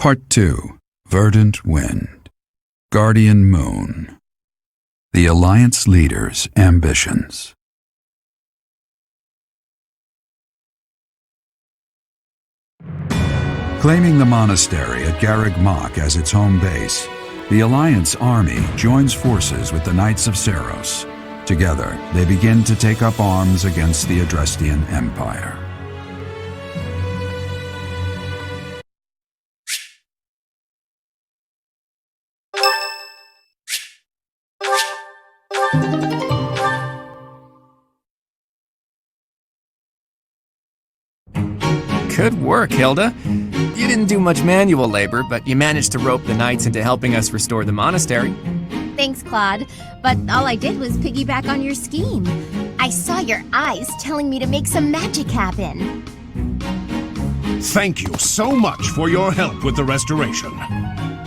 Part 2. Verdant Wind. Guardian Moon. The Alliance Leader's Ambitions. Claiming the monastery at Garreg Mach as its home base, the Alliance army joins forces with the Knights of Seros. Together, they begin to take up arms against the Adrestian Empire. Good work, Hilda. You didn't do much manual labor, but you managed to rope the knights into helping us restore the monastery. Thanks, Claude, but all I did was piggyback on your scheme. I saw your eyes telling me to make some magic happen. Thank you so much for your help with the restoration.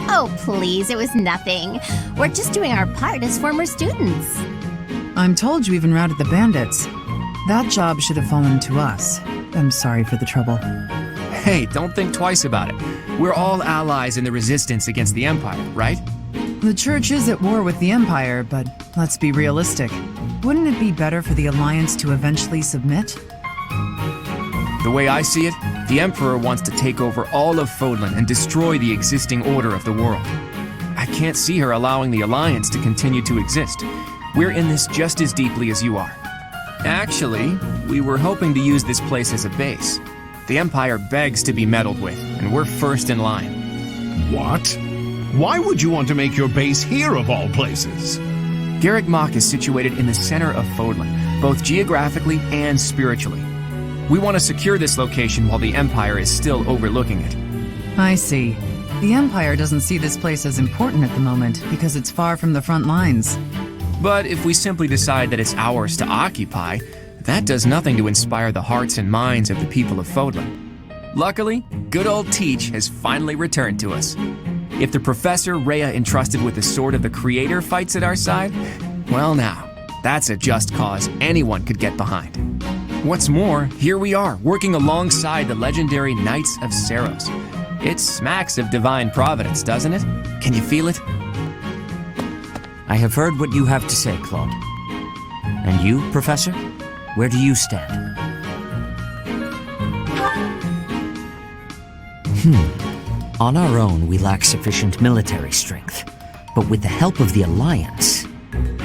Oh, please, it was nothing. We're just doing our part as former students. I'm told you even routed the bandits. That job should have fallen to us. I'm sorry for the trouble. Hey, don't think twice about it. We're all allies in the resistance against the Empire, right? The Church is at war with the Empire, but let's be realistic. Wouldn't it be better for the Alliance to eventually submit? The way I see it, the Emperor wants to take over all of Fodlan and destroy the existing order of the world. I can't see her allowing the Alliance to continue to exist. We're in this just as deeply as you are. Actually, we were hoping to use this place as a base. The Empire begs to be meddled with, and we're first in line. What? Why would you want to make your base here of all places? Garreg Mach is situated in the center of Fodlan, both geographically and spiritually. We want to secure this location while the Empire is still overlooking it. I see. The Empire doesn't see this place as important at the moment because it's far from the front lines. But if we simply decide that it's ours to occupy, that does nothing to inspire the hearts and minds of the people of Fodlan. Luckily, good old Teach has finally returned to us. If the Professor Rhea entrusted with the Sword of the Creator fights at our side, well now, that's a just cause anyone could get behind. What's more, here we are, working alongside the legendary Knights of Seros. It smacks of divine providence, doesn't it? Can you feel it? I have heard what you have to say, Claude. And you, Professor? Where do you stand? On our own, we lack sufficient military strength. But with the help of the Alliance,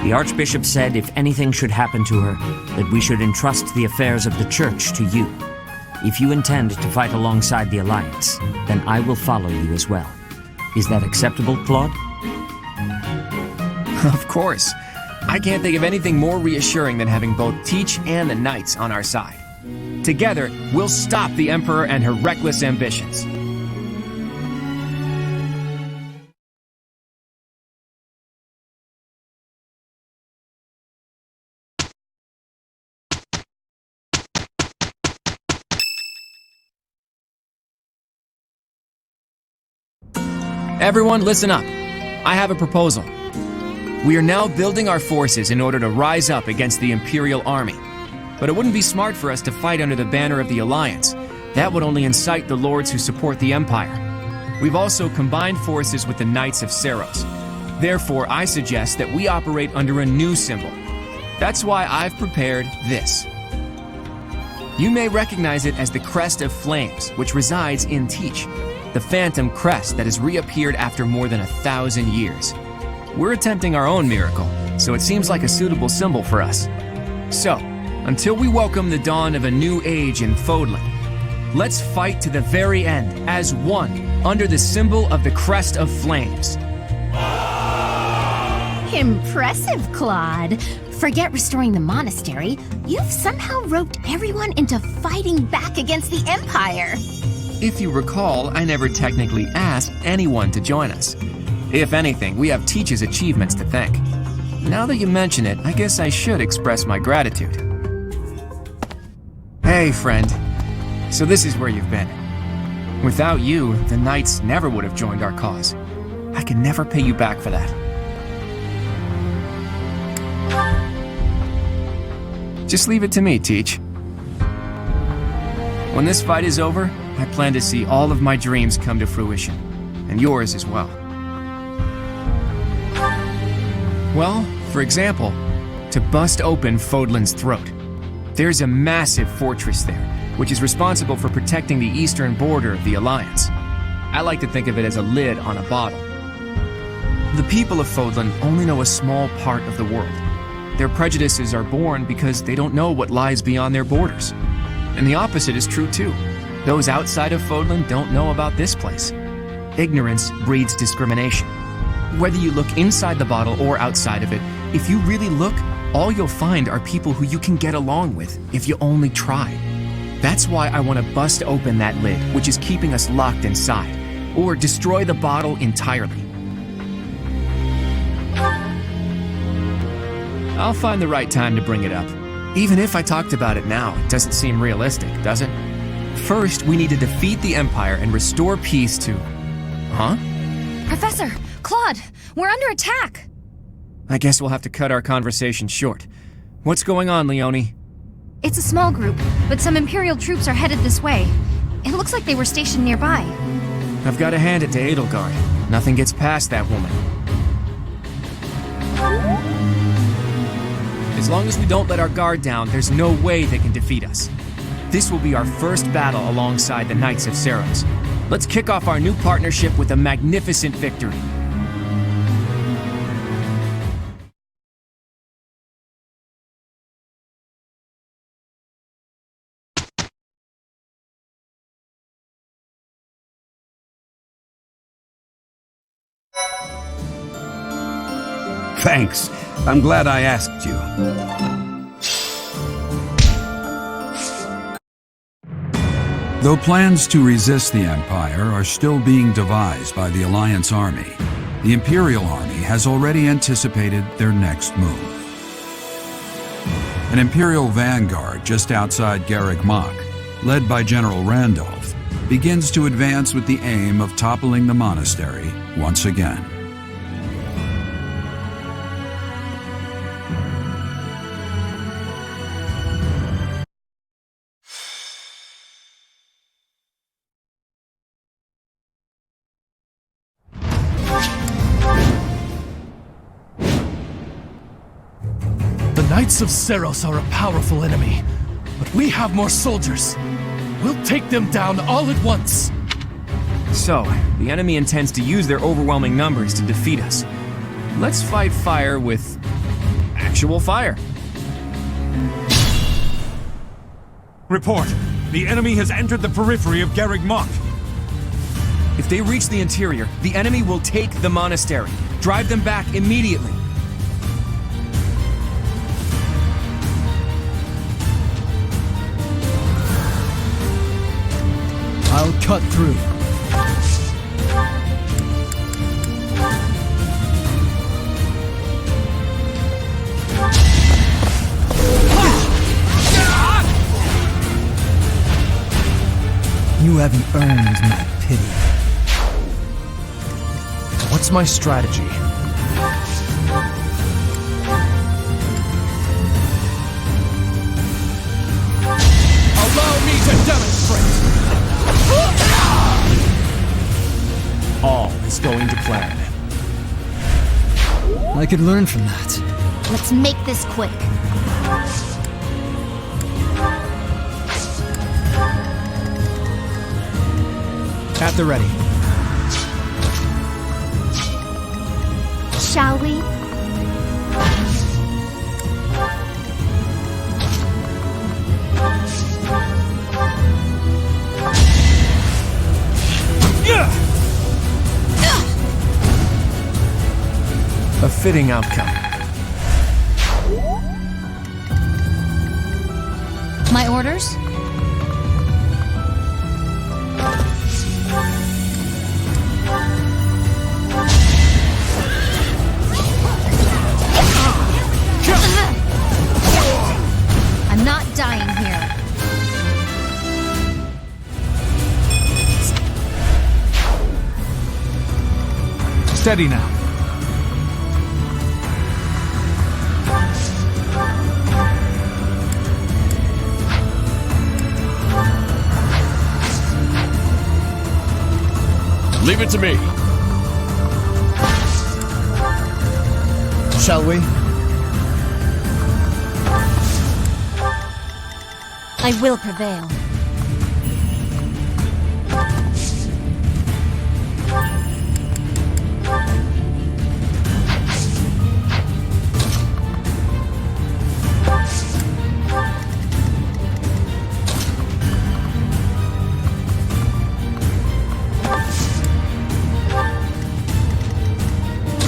the Archbishop said if anything should happen to her, that we should entrust the affairs of the Church to you. If you intend to fight alongside the Alliance, then I will follow you as well. Is that acceptable, Claude? Of course. I can't think of anything more reassuring than having both Teach and the Knights on our side. Together, we'll stop the Emperor and her reckless ambitions. Everyone, listen up. I have a proposal. We are now building our forces in order to rise up against the Imperial Army. But it wouldn't be smart for us to fight under the banner of the Alliance. That would only incite the lords who support the Empire. We've also combined forces with the Knights of Seros. Therefore, I suggest that we operate under a new symbol. That's why I've prepared this. You may recognize it as the Crest of Flames, which resides in Teach, the phantom crest that has reappeared after more than 1,000 years. We're attempting our own miracle, so it seems like a suitable symbol for us. So, until we welcome the dawn of a new age in Fodlan, let's fight to the very end as one under the symbol of the Crest of Flames. Impressive, Claude. Forget restoring the monastery. You've somehow roped everyone into fighting back against the Empire. If you recall, I never technically asked anyone to join us. If anything, we have Teach's achievements to thank. Now that you mention it, I guess I should express my gratitude. Hey, friend. So this is where you've been. Without you, the Knights never would have joined our cause. I can never pay you back for that. Just leave it to me, Teach. When this fight is over, I plan to see all of my dreams come to fruition. and yours as well. Well, for example, to bust open Fodlan's throat. There's a massive fortress there, which is responsible for protecting the eastern border of the Alliance. I like to think of it as a lid on a bottle. The people of Fodlan only know a small part of the world. Their prejudices are born because they don't know what lies beyond their borders. And the opposite is true too. Those outside of Fodlan don't know about this place. Ignorance breeds discrimination. Whether you look inside the bottle or outside of it, if you really look, all you'll find are people who you can get along with if you only try. That's why I want to bust open that lid, which is keeping us locked inside, or destroy the bottle entirely. I'll find the right time to bring it up. Even if I talked about it now, it doesn't seem realistic, does it? First, we need to defeat the Empire and restore peace to... Huh? Professor! Claude! We're under attack! I guess we'll have to cut our conversation short. What's going on, Leonie? It's a small group, but some Imperial troops are headed this way. It looks like they were stationed nearby. I've got to hand it to Edelgard. Nothing gets past that woman. As long as we don't let our guard down, there's no way they can defeat us. This will be our first battle alongside the Knights of Seiros. Let's kick off our new partnership with a magnificent victory. Thanks. I'm glad I asked you. Though plans to resist the Empire are still being devised by the Alliance army, the Imperial army has already anticipated their next move. An Imperial vanguard just outside Garreg Mach, led by General Randolph, begins to advance with the aim of toppling the monastery once again. The Knights of Seiros are a powerful enemy, but we have more soldiers. We'll take them down all at once. So, the enemy intends to use their overwhelming numbers to defeat us. Let's fight fire with... actual fire. Report. The enemy has entered the periphery of Garreg Mach. If they reach the interior, the enemy will take the monastery. Drive them back immediately. I'll cut through. You haven't earned my pity. What's my strategy? Allow me to demonstrate! All is going to plan. I could learn from that. Let's make this quick. At the ready. Shall we? A fitting outcome. My orders? I'm not dying here. Steady now. Leave it to me. shall we? I will prevail.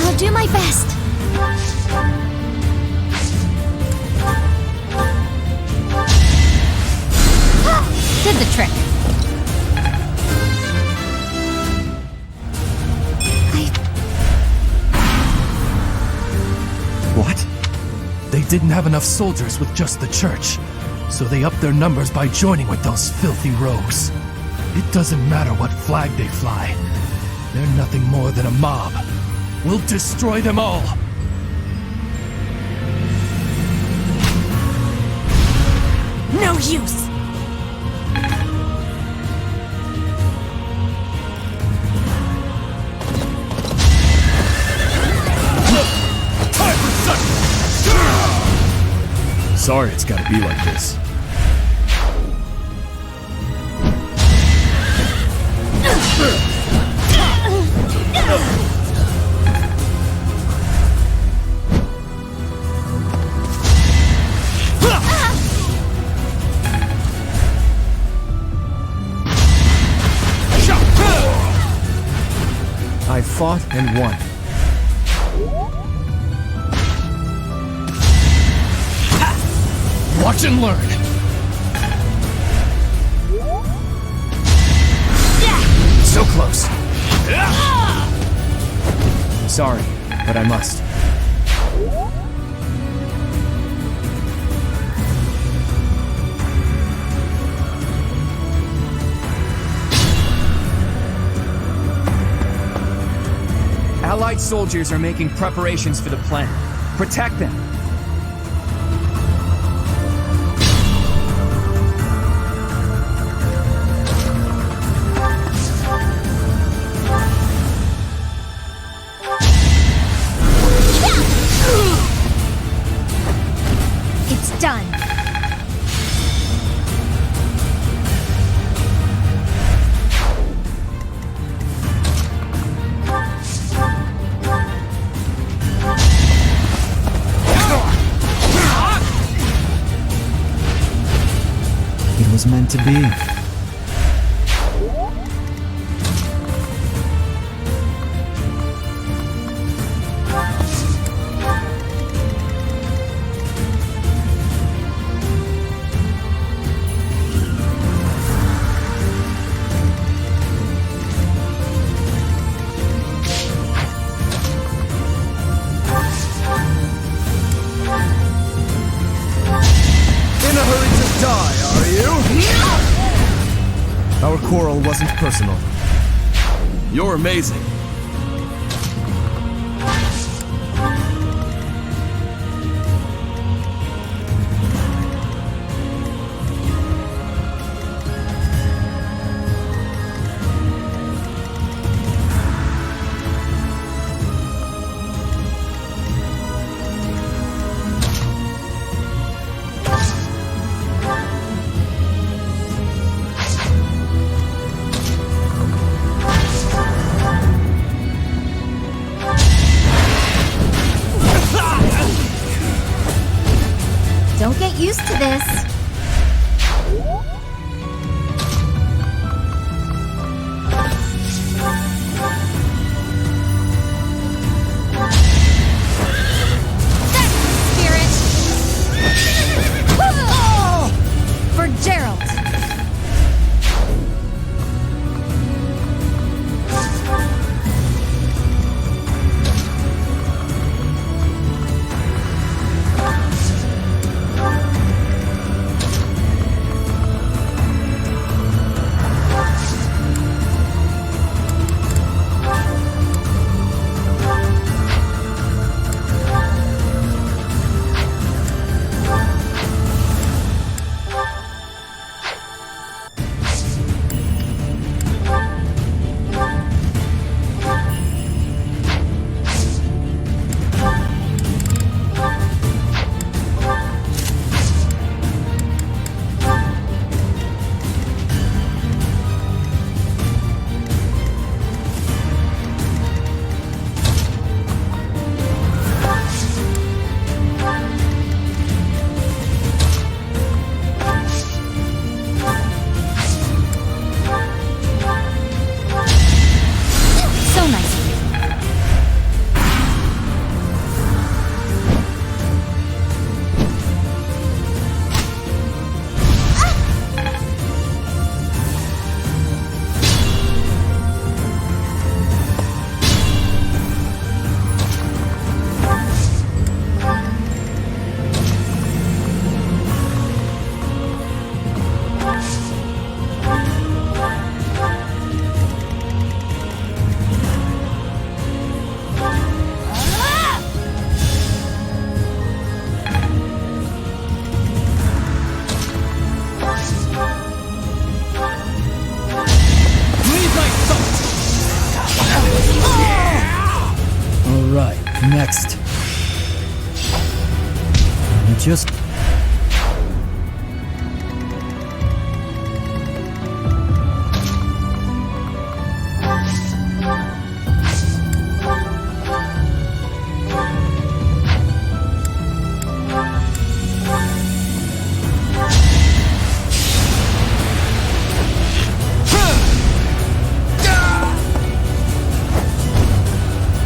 I'll do my best. Did the trick. What? They didn't have enough soldiers with just the church, so they upped their numbers by joining with those filthy rogues. It doesn't matter what flag they fly. They're nothing more than a mob. We'll destroy them all! No use! Sorry it's gotta be like this. I fought and won. Watch and learn! So close! Sorry, but I must. Allied soldiers are making preparations for the planet. Protect them! It's done. It was meant to be. In a hurry to die, are you? Our quarrel wasn't personal. You're amazing. Don't get used to this. For Gerald! Next. Just...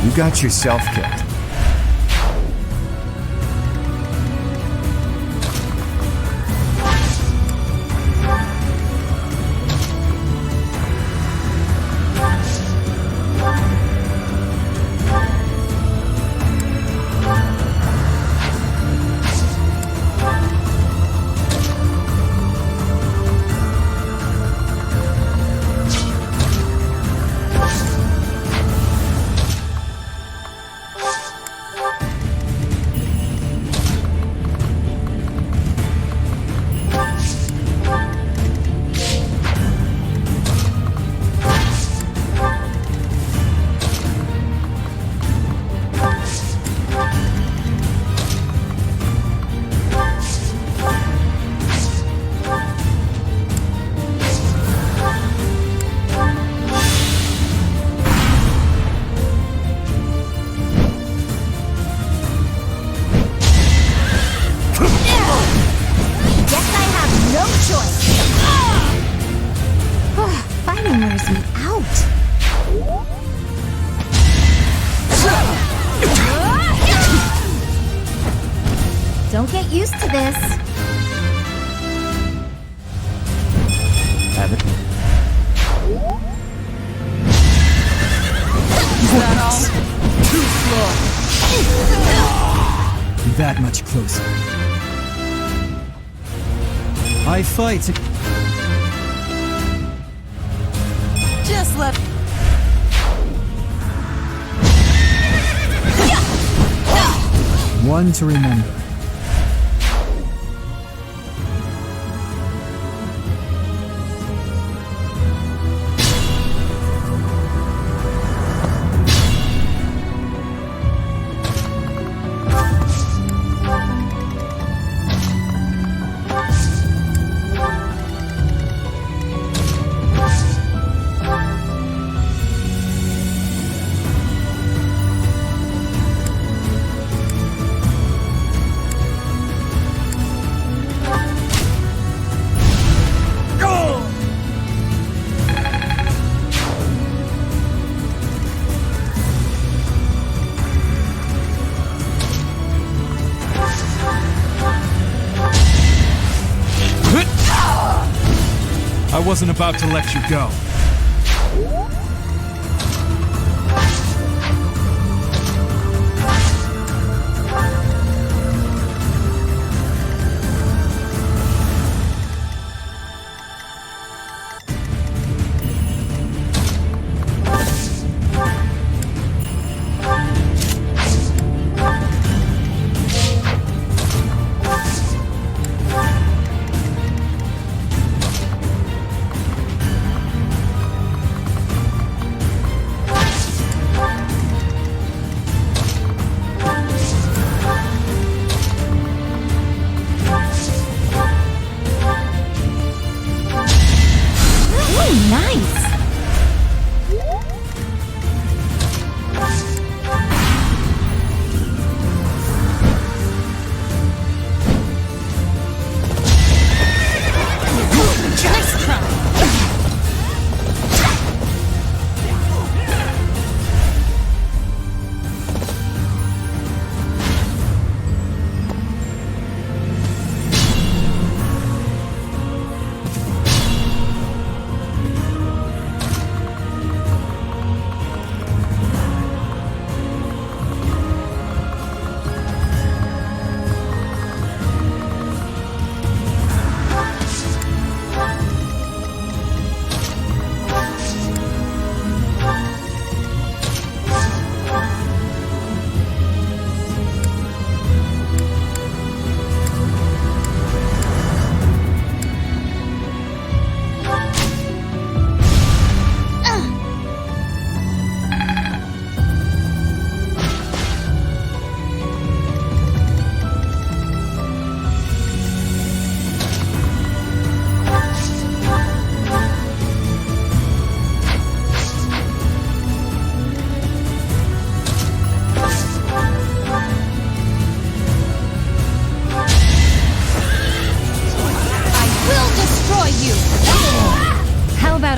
You got yourself killed. Fighting wears me out. Don't get used to this. Have it. That all? Too slow. That much closer. I fight. Just let... One to remember. I wasn't about to let you go.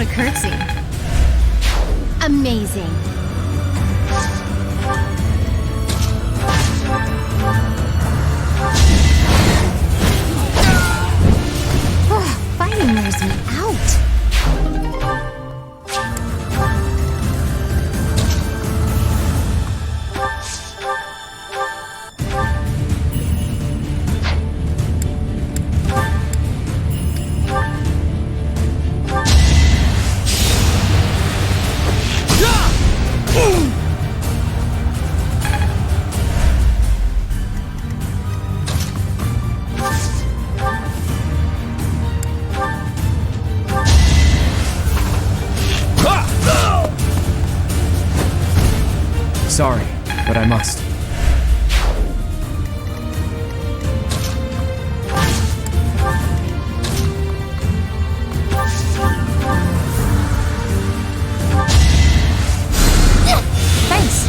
a curtsy. Amazing. Fighting wears me out. Sorry, but I must. Thanks.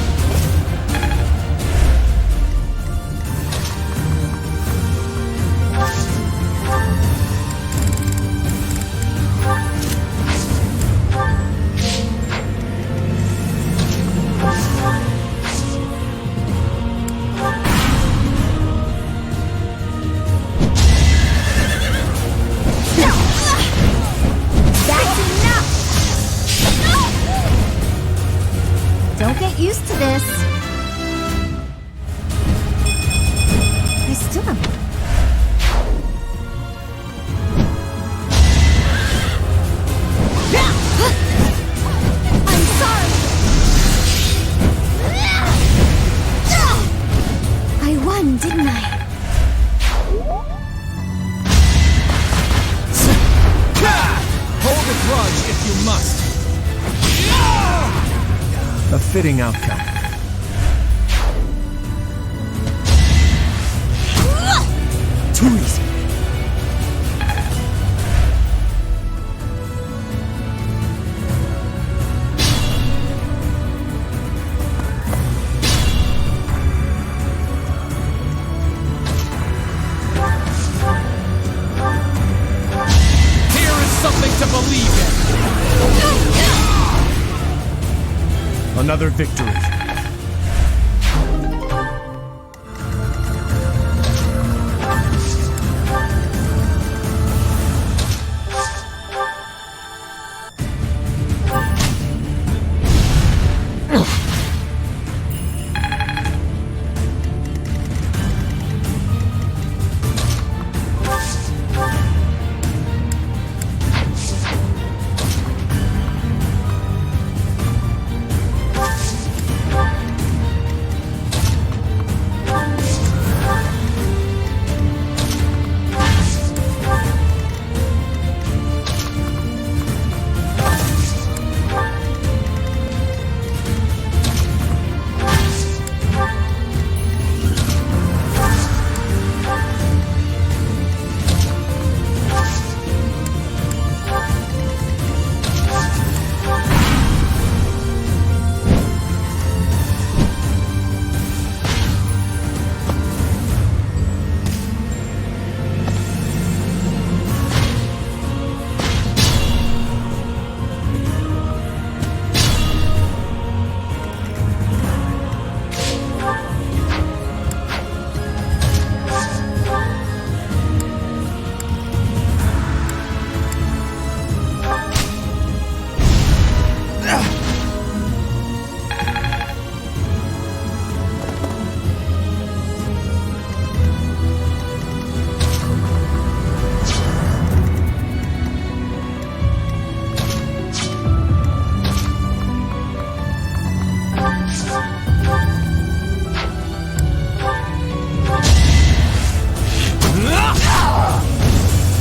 Don't get used to this. I still have... I'm sorry. I won, didn't I? Hold a grudge if you must. A fitting outcome. Too easy. Here is something to believe in. Another victory.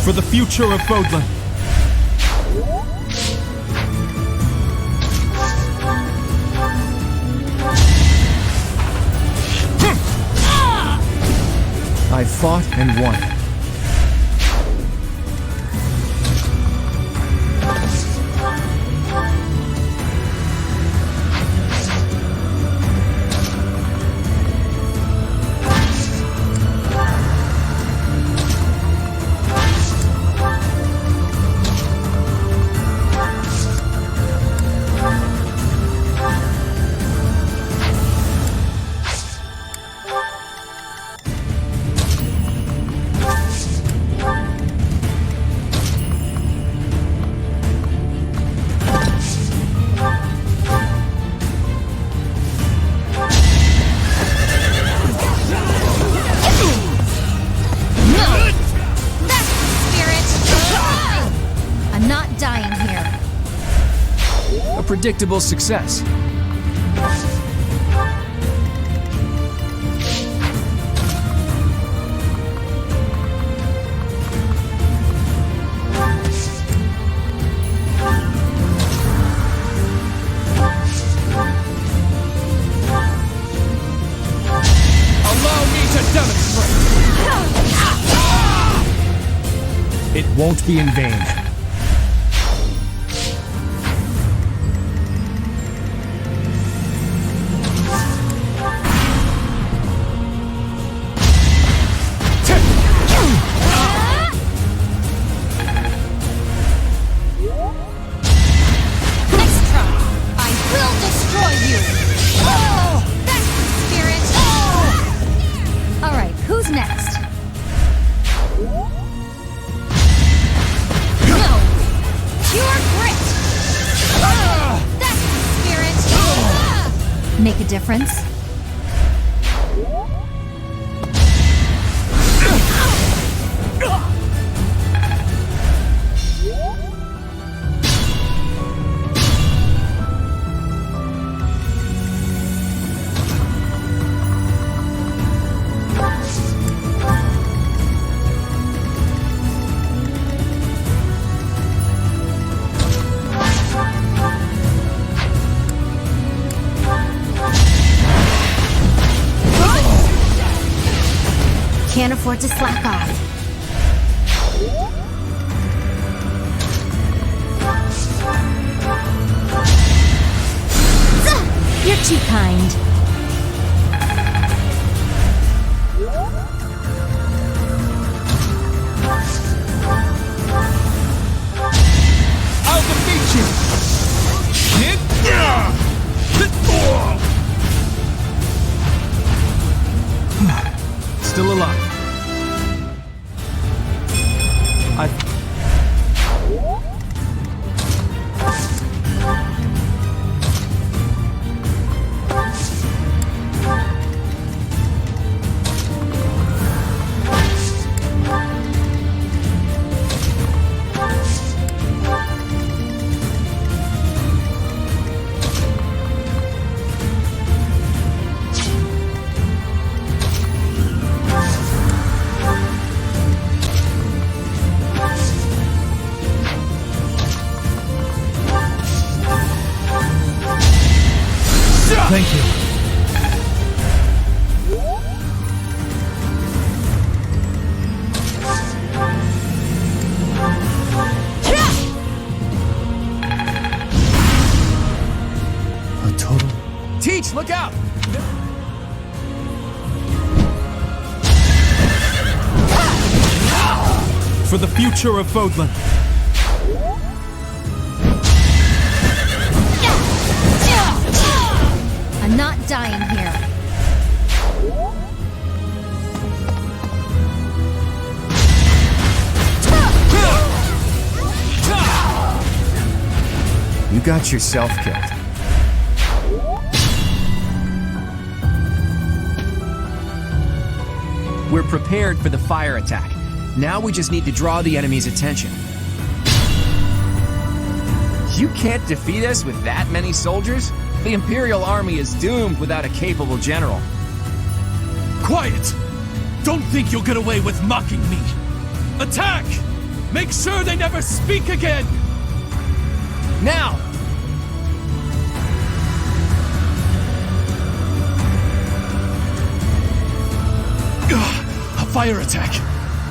For the future of Bodlin. I fought and won. not dying here. A predictable success. Allow me to demonstrate! It won't be in vain. Next try, I will destroy you! Oh, that's the spirit! Alright, who's next? No! Pure grit! That's the spirit! Make a difference? Can't afford to slack off. You're too kind. I'll defeat you! Still alive. Thank you. A total... Teach, look out! For the future of Fodlan. I'm not dying here. You got yourself killed. We're prepared for the fire attack. Now we just need to draw the enemy's attention. You can't defeat us with that many soldiers? The Imperial army is doomed without a capable general. Quiet! Don't think you'll get away with mocking me! Attack! Make sure they never speak again! Now! A fire attack!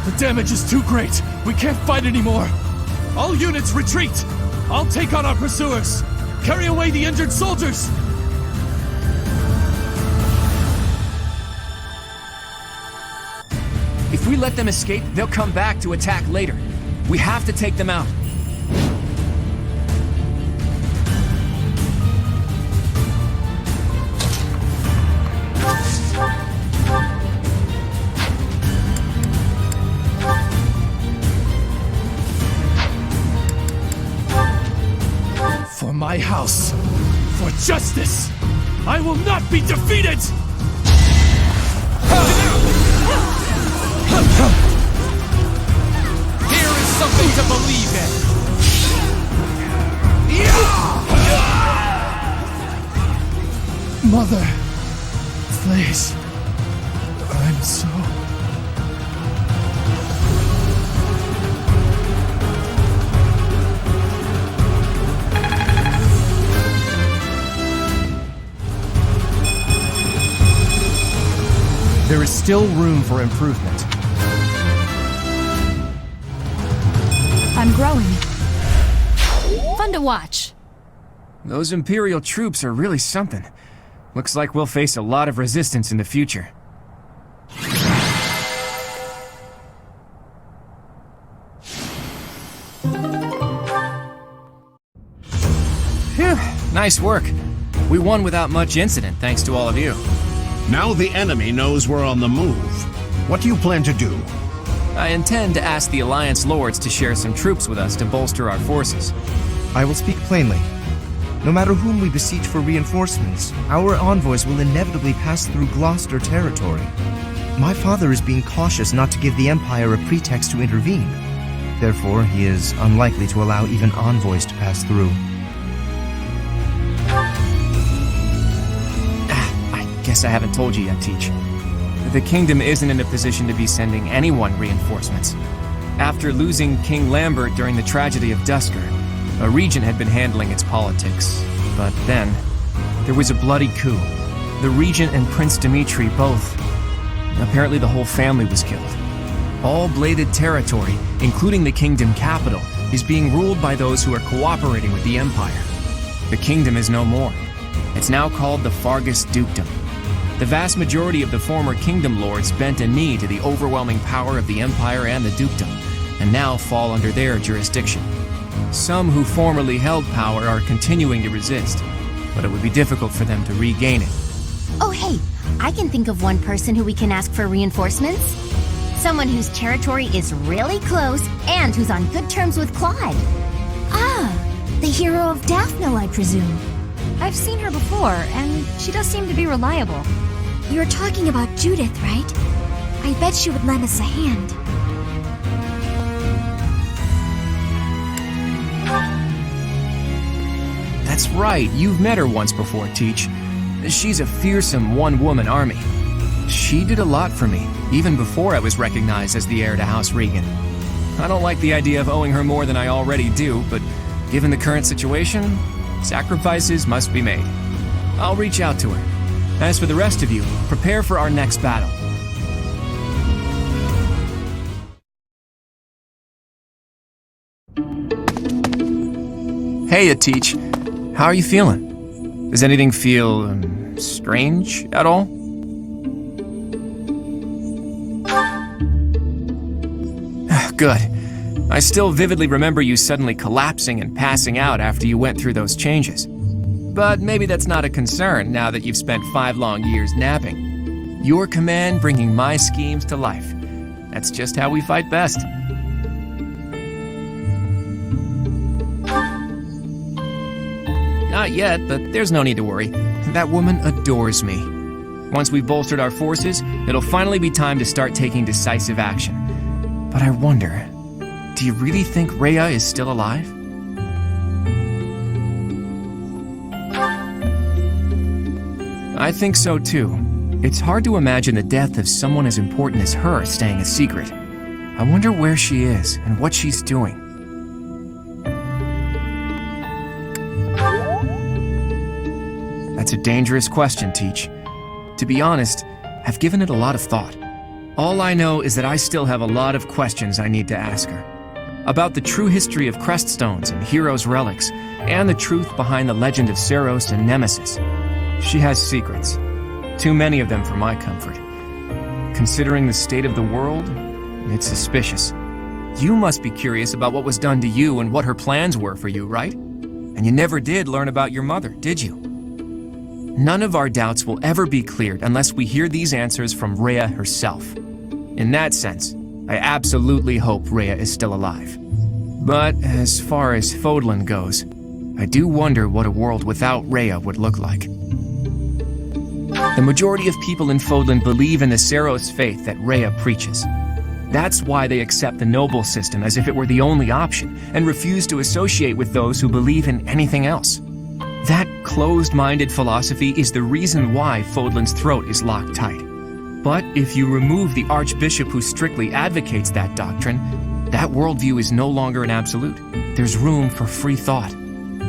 The damage is too great! We can't fight anymore! All units retreat! I'll take on our pursuers! Carry away the injured soldiers! If we let them escape, they'll come back to attack later. We have to take them out. For my house, for justice, I will not be defeated! Here is something to believe in! Mother, please. I'm so... There is still room for improvement. I'm growing. Fun to watch. Those Imperial troops are really something. Looks like we'll face a lot of resistance in the future. Phew, nice work. We won without much incident, thanks to all of you. Now the enemy knows we're on the move. What do you plan to do? I intend to ask the Alliance Lords to share some troops with us to bolster our forces. I will speak plainly. No matter whom we beseech for reinforcements, our envoys will inevitably pass through Gloucester territory. My father is being cautious not to give the Empire a pretext to intervene. Therefore, he is unlikely to allow even envoys to pass through. I guess I haven't told you yet, Teach. The kingdom isn't in a position to be sending anyone reinforcements. After losing King Lambert during the tragedy of Dusker, a regent had been handling its politics. But then, there was a bloody coup. The regent and Prince Dimitri both. Apparently the whole family was killed. All bladed territory, including the kingdom capital, is being ruled by those who are cooperating with the Empire. The kingdom is no more. It's now called the Fargus Dukedom. The vast majority of the former kingdom lords bent a knee to the overwhelming power of the Empire and the dukedom, and now fall under their jurisdiction. Some who formerly held power are continuing to resist, but it would be difficult for them to regain it. Oh hey, I can think of one person who we can ask for reinforcements. Someone whose territory is really close and who's on good terms with Claude. Ah, the hero of Daphne, I presume. I've seen her before, and she does seem to be reliable. You're talking about Judith, right? I bet she would lend us a hand. That's right, you've met her once before, Teach. She's a fearsome one-woman army. She did a lot for me, even before I was recognized as the heir to House Regan. I don't like the idea of owing her more than I already do, but given the current situation, sacrifices must be made. I'll reach out to her. As for the rest of you, prepare for our next battle. Hey, Teach. How are you feeling? Does anything feel strange at all? Good. I still vividly remember you suddenly collapsing and passing out after you went through those changes. But maybe that's not a concern now that you've spent 5 long years napping. Your command bringing my schemes to life. That's just how we fight best. Not yet, but there's no need to worry. That woman adores me. Once we've bolstered our forces, it'll finally be time to start taking decisive action. But I wonder, do you really think Rhea is still alive? I think so too. It's hard to imagine the death of someone as important as her staying a secret. I wonder where she is and what she's doing. That's a dangerous question, Teach. To be honest, I've given it a lot of thought. All I know is that I still have a lot of questions I need to ask her. About the true history of Creststones and Heroes' Relics, and the truth behind the legend of Seros and Nemesis. She has secrets. Too many of them for my comfort. Considering the state of the world, it's suspicious. You must be curious about what was done to you and what her plans were for you, right? And you never did learn about your mother, did you? None of our doubts will ever be cleared unless we hear these answers from Rhea herself. In that sense, I absolutely hope Rhea is still alive. But as far as Fodlan goes, I do wonder what a world without Rhea would look like. The majority of people in Fodlan believe in the Seros faith that Rhea preaches. That's why they accept the noble system as if it were the only option and refuse to associate with those who believe in anything else. That closed-minded philosophy is the reason why Fodlan's throat is locked tight. But if you remove the Archbishop who strictly advocates that doctrine, that worldview is no longer an absolute. There's room for free thought.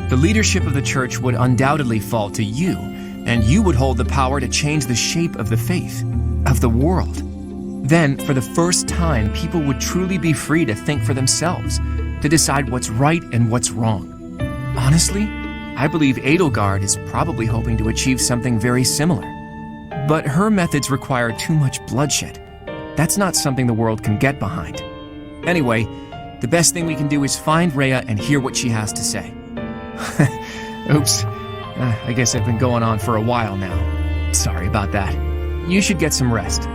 The leadership of the Church would undoubtedly fall to you, and you would hold the power to change the shape of the faith, of the world. Then, for the first time, people would truly be free to think for themselves, to decide what's right and what's wrong. Honestly, I believe Edelgard is probably hoping to achieve something very similar. But her methods require too much bloodshed. That's not something the world can get behind. Anyway, the best thing we can do is find Rhea and hear what she has to say. Oops. I guess I've been going on for a while now. Sorry about that. You should get some rest.